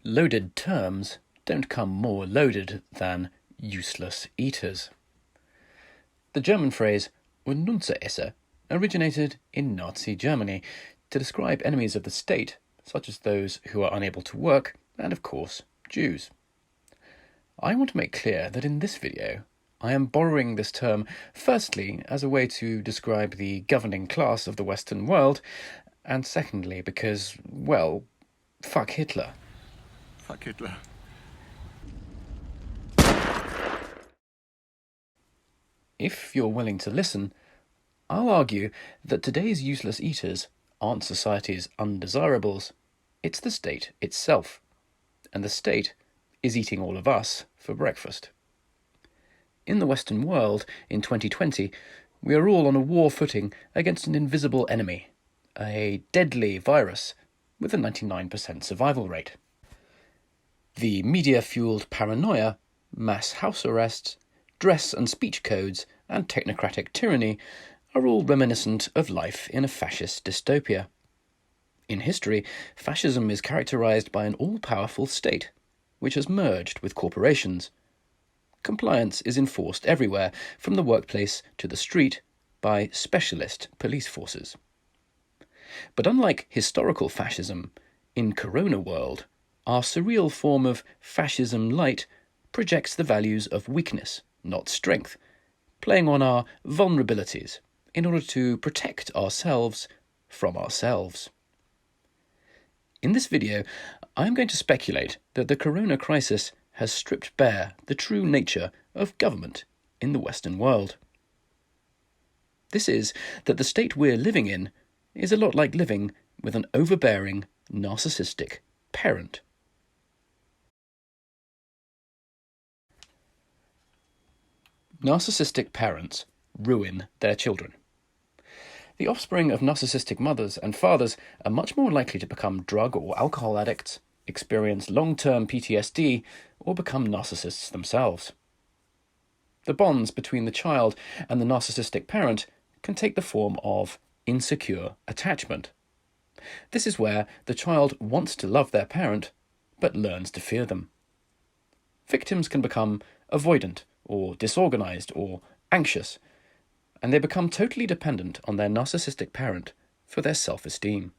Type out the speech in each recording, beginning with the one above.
Loaded terms don't come more loaded than useless eaters. The German phrase Unnütze originated in Nazi Germany to describe enemies of the state, such as those who are unable to work, and of course, Jews. I want to make clear that in this video, I am borrowing this term firstly as a way to describe the governing class of the Western world, and secondly because, well, fuck Hitler. Fuck Hitler. If you're willing to listen, I'll argue that today's useless eaters aren't society's undesirables, it's the state itself. And the state is eating all of us for breakfast. In the Western world, in 2020, we are all on a war footing against an invisible enemy, a deadly virus with a 99% survival rate. The media-fueled paranoia, mass house arrests, dress and speech codes, and technocratic tyranny are all reminiscent of life in a fascist dystopia. In history, fascism is characterized by an all-powerful state, which has merged with corporations. Compliance is enforced everywhere, from the workplace to the street, by specialist police forces. But unlike historical fascism, in Corona world, our surreal form of fascism light projects the values of weakness, not strength, playing on our vulnerabilities in order to protect ourselves from ourselves. In this video, I'm going to speculate that the corona crisis has stripped bare the true nature of government in the Western world. This is that the state we're living in is a lot like living with an overbearing, narcissistic parent. Narcissistic parents ruin their children. The offspring of narcissistic mothers and fathers are much more likely to become drug or alcohol addicts, experience long-term PTSD, or become narcissists themselves. The bonds between the child and the narcissistic parent can take the form of insecure attachment. This is where the child wants to love their parent, but learns to fear them. Victims can become avoidant, or disorganized, or anxious, and they become totally dependent on their narcissistic parent for their self-esteem.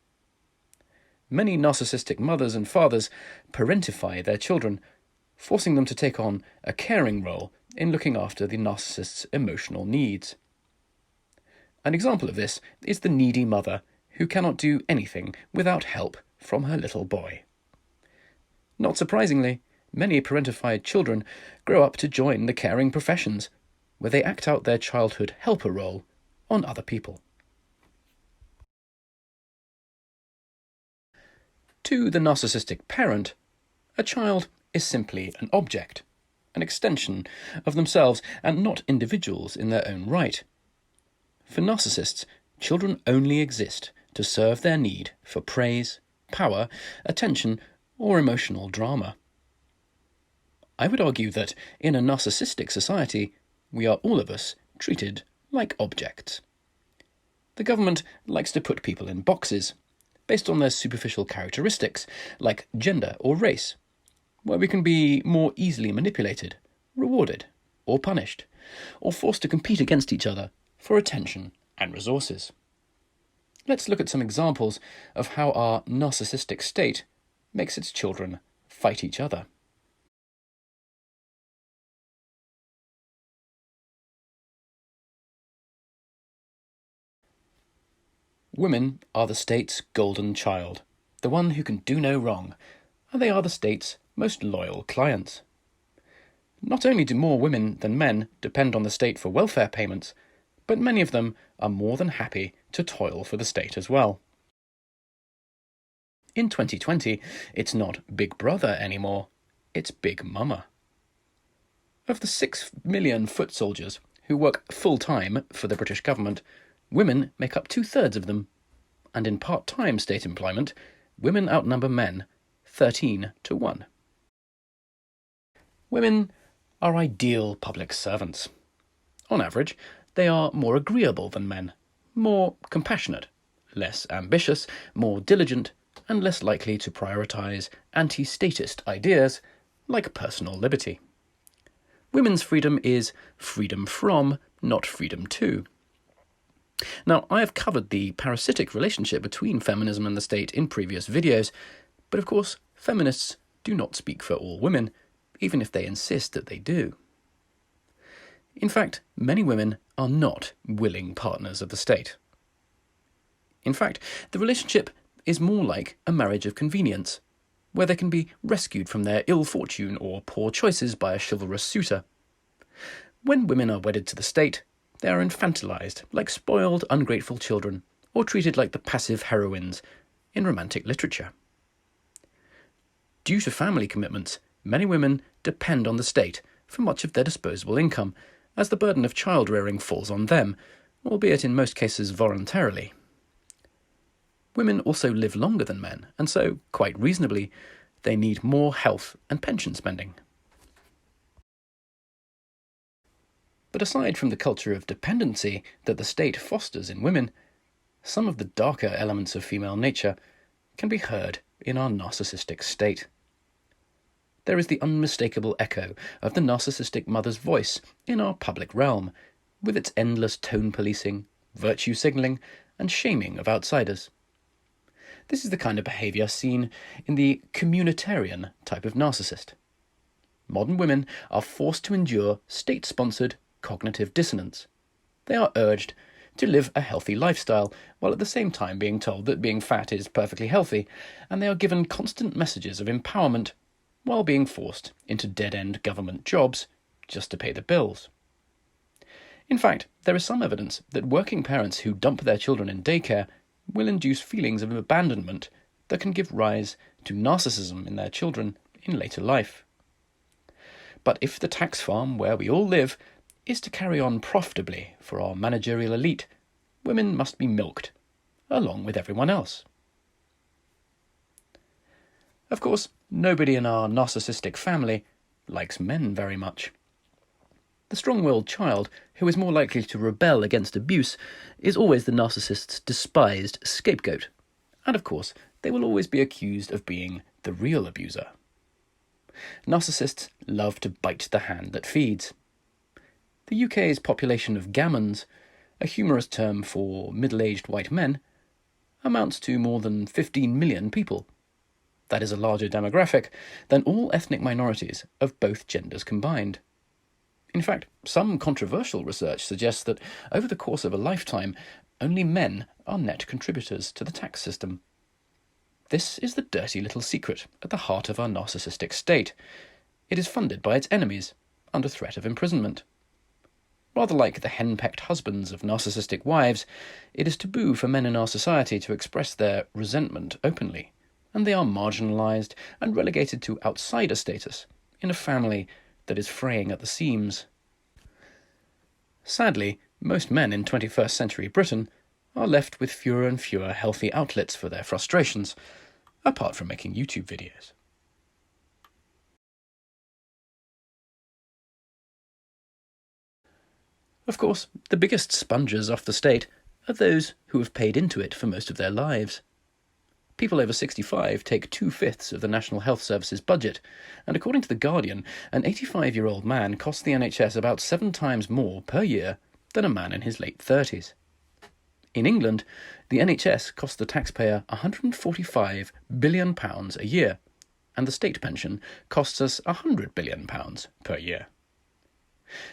Many narcissistic mothers and fathers parentify their children, forcing them to take on a caring role in looking after the narcissist's emotional needs. An example of this is the needy mother who cannot do anything without help from her little boy. Not surprisingly, many parentified children grow up to join the caring professions, where they act out their childhood helper role on other people. To the narcissistic parent, a child is simply an object, an extension of themselves and not individuals in their own right. For narcissists, children only exist to serve their need for praise, power, attention, or emotional drama. I would argue that in a narcissistic society, we are all of us treated like objects. The government likes to put people in boxes, based on their superficial characteristics, like gender or race, where we can be more easily manipulated, rewarded, or punished, or forced to compete against each other for attention and resources. Let's look at some examples of how our narcissistic state makes its children fight each other. Women are the state's golden child, the one who can do no wrong, and they are the state's most loyal clients. Not only do more women than men depend on the state for welfare payments, but many of them are more than happy to toil for the state as well. In 2020, it's not Big Brother anymore, it's Big Mama. Of the 6 million foot soldiers who work full-time for the British government, women make up 2/3 of them, and in part-time state employment, women outnumber men 13-1. Women are ideal public servants. On average, they are more agreeable than men, more compassionate, less ambitious, more diligent, and less likely to prioritise anti-statist ideas like personal liberty. Women's freedom is freedom from, not freedom to. Now, I have covered the parasitic relationship between feminism and the state in previous videos, but of course, feminists do not speak for all women, even if they insist that they do. In fact, many women are not willing partners of the state. In fact, the relationship is more like a marriage of convenience, where they can be rescued from their ill fortune or poor choices by a chivalrous suitor. When women are wedded to the state, they are infantilized like spoiled, ungrateful children, or treated like the passive heroines in romantic literature. Due to family commitments, many women depend on the state for much of their disposable income, as the burden of child-rearing falls on them, albeit in most cases voluntarily. Women also live longer than men, and so, quite reasonably, they need more health and pension spending. But aside from the culture of dependency that the state fosters in women, some of the darker elements of female nature can be heard in our narcissistic state. There is the unmistakable echo of the narcissistic mother's voice in our public realm, with its endless tone policing, virtue signalling, and shaming of outsiders. This is the kind of behaviour seen in the communitarian type of narcissist. Modern women are forced to endure state-sponsored cognitive dissonance. They are urged to live a healthy lifestyle, while at the same time being told that being fat is perfectly healthy, and they are given constant messages of empowerment while being forced into dead-end government jobs just to pay the bills. In fact, there is some evidence that working parents who dump their children in daycare will induce feelings of abandonment that can give rise to narcissism in their children in later life. But if the tax farm where we all live is to carry on profitably for our managerial elite, women must be milked, along with everyone else. Of course, nobody in our narcissistic family likes men very much. The strong-willed child, who is more likely to rebel against abuse, is always the narcissist's despised scapegoat, and of course, they will always be accused of being the real abuser. Narcissists love to bite the hand that feeds. The UK's population of gammons, a humorous term for middle-aged white men, amounts to more than 15 million people. That is a larger demographic than all ethnic minorities of both genders combined. In fact, some controversial research suggests that over the course of a lifetime, only men are net contributors to the tax system. This is the dirty little secret at the heart of our narcissistic state. It is funded by its enemies, under threat of imprisonment. Rather like the henpecked husbands of narcissistic wives, it is taboo for men in our society to express their resentment openly, and they are marginalised and relegated to outsider status in a family that is fraying at the seams. Sadly, most men in 21st century Britain are left with fewer and fewer healthy outlets for their frustrations, apart from making YouTube videos. Of course, the biggest sponges off the state are those who have paid into it for most of their lives. People over 65 take 2/5 of the National Health Service's budget, and according to The Guardian, an 85-year-old man costs the NHS about 7 times more per year than a man in his late 30s. In England, the NHS costs the taxpayer £145 billion a year, and the state pension costs us £100 billion per year.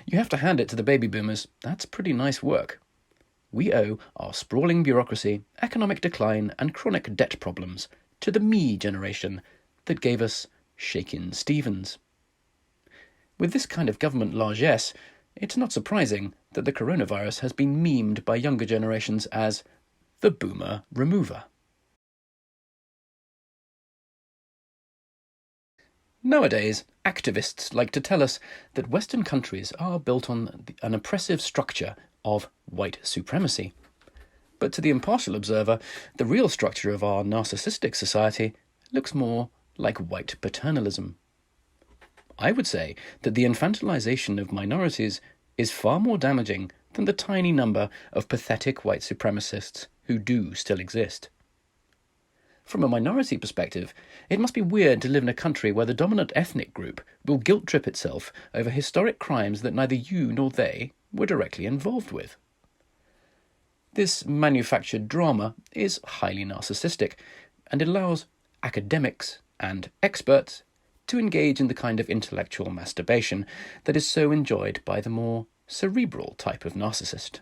You have to hand it to the baby boomers, that's pretty nice work. We owe our sprawling bureaucracy, economic decline, and chronic debt problems to the me generation that gave us Shakin' Stevens. With this kind of government largesse, it's not surprising that the coronavirus has been memed by younger generations as the boomer remover. Nowadays, activists like to tell us that Western countries are built on an oppressive structure of white supremacy. But to the impartial observer, the real structure of our narcissistic society looks more like white paternalism. I would say that the infantilization of minorities is far more damaging than the tiny number of pathetic white supremacists who do still exist. From a minority perspective, it must be weird to live in a country where the dominant ethnic group will guilt-trip itself over historic crimes that neither you nor they were directly involved with. This manufactured drama is highly narcissistic, and it allows academics and experts to engage in the kind of intellectual masturbation that is so enjoyed by the more cerebral type of narcissist.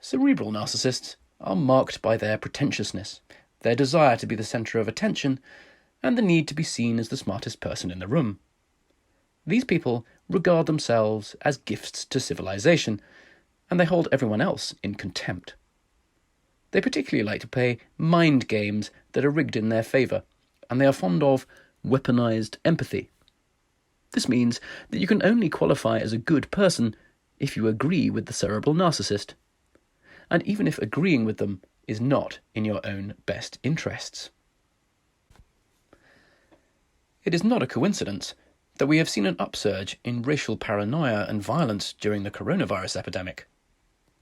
Cerebral narcissists are marked by their pretentiousness, their desire to be the centre of attention, and the need to be seen as the smartest person in the room. These people regard themselves as gifts to civilization, and they hold everyone else in contempt. They particularly like to play mind games that are rigged in their favour, and they are fond of weaponized empathy. This means that you can only qualify as a good person if you agree with the cerebral narcissist, and even if agreeing with them is not in your own best interests. It is not a coincidence that we have seen an upsurge in racial paranoia and violence during the coronavirus epidemic.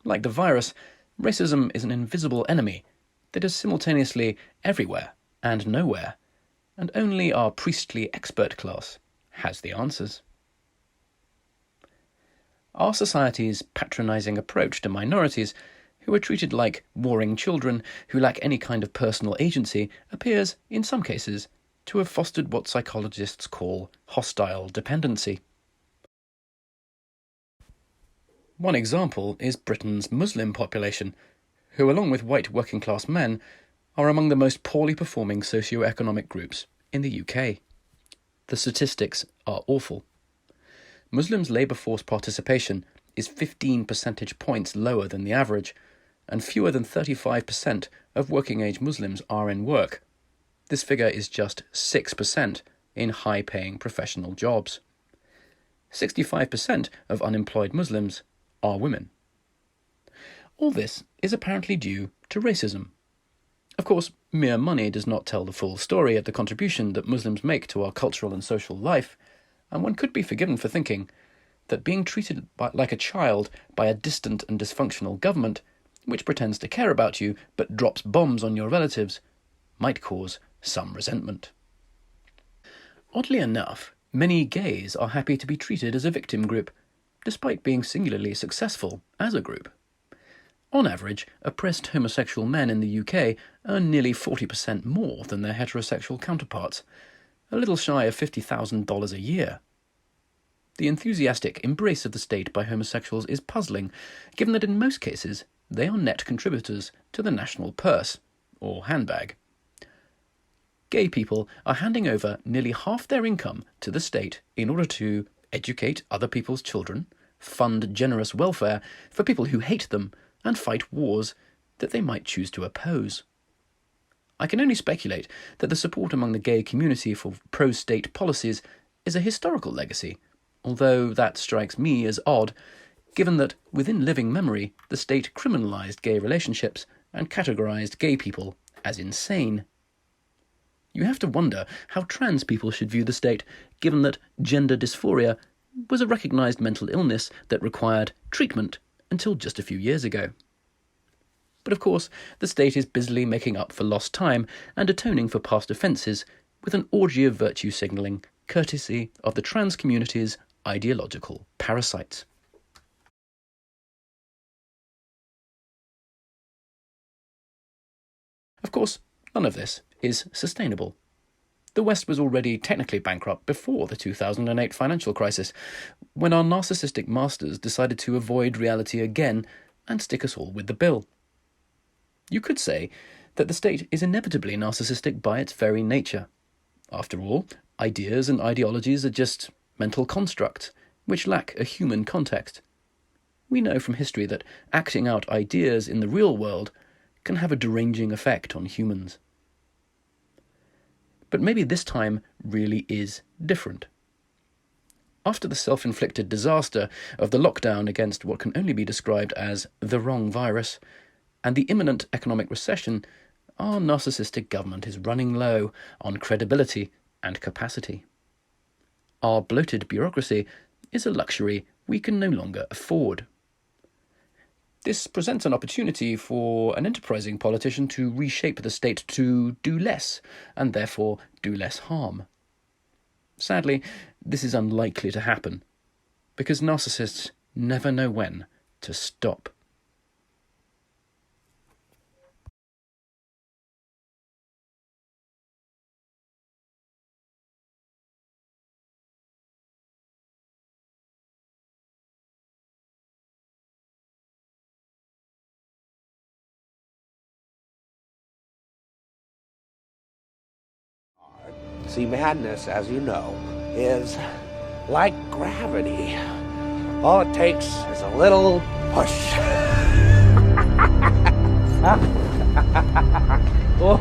Like the virus, racism is an invisible enemy that is simultaneously everywhere and nowhere, and only our priestly expert class has the answers. Our society's patronising approach to minorities, who are treated like warring children who lack any kind of personal agency, appears, in some cases, to have fostered what psychologists call hostile dependency. One example is Britain's Muslim population, who, along with white working-class men, are among the most poorly performing socio-economic groups in the UK. The statistics are awful. Muslims' labour force participation is 15 percentage points lower than the average, and fewer than 35% of working-age Muslims are in work. This figure is just 6% in high-paying professional jobs. 65% of unemployed Muslims are women. All this is apparently due to racism. Of course, mere money does not tell the full story of the contribution that Muslims make to our cultural and social life, and one could be forgiven for thinking that being treated like a child by a distant and dysfunctional government, which pretends to care about you but drops bombs on your relatives, might cause some resentment. Oddly enough, many gays are happy to be treated as a victim group, despite being singularly successful as a group. On average, oppressed homosexual men in the UK earn nearly 40% more than their heterosexual counterparts, a little shy of $50,000 a year. The enthusiastic embrace of the state by homosexuals is puzzling, given that in most cases they are net contributors to the national purse, or handbag. Gay people are handing over nearly half their income to the state in order to educate other people's children, fund generous welfare for people who hate them, and fight wars that they might choose to oppose. I can only speculate that the support among the gay community for pro-state policies is a historical legacy, although that strikes me as odd, given that within living memory the state criminalised gay relationships and categorised gay people as insane. You have to wonder how trans people should view the state, given that gender dysphoria was a recognised mental illness that required treatment until just a few years ago. But of course, the state is busily making up for lost time and atoning for past offences with an orgy of virtue signalling, courtesy of the trans community's ideological parasites. Of course, none of this is sustainable. The West was already technically bankrupt before the 2008 financial crisis, when our narcissistic masters decided to avoid reality again and stick us all with the bill. You could say that the state is inevitably narcissistic by its very nature. After all, ideas and ideologies are just mental constructs, which lack a human context. We know from history that acting out ideas in the real world can have a deranging effect on humans. But maybe this time really is different. After the self-inflicted disaster of the lockdown against what can only be described as the wrong virus, and the imminent economic recession, our narcissistic government is running low on credibility and capacity. Our bloated bureaucracy is a luxury we can no longer afford. This presents an opportunity for an enterprising politician to reshape the state to do less, and therefore do less harm. Sadly, this is unlikely to happen, because narcissists never know when to stop. See, madness, as you know, is like gravity. All it takes is a little push. Oh.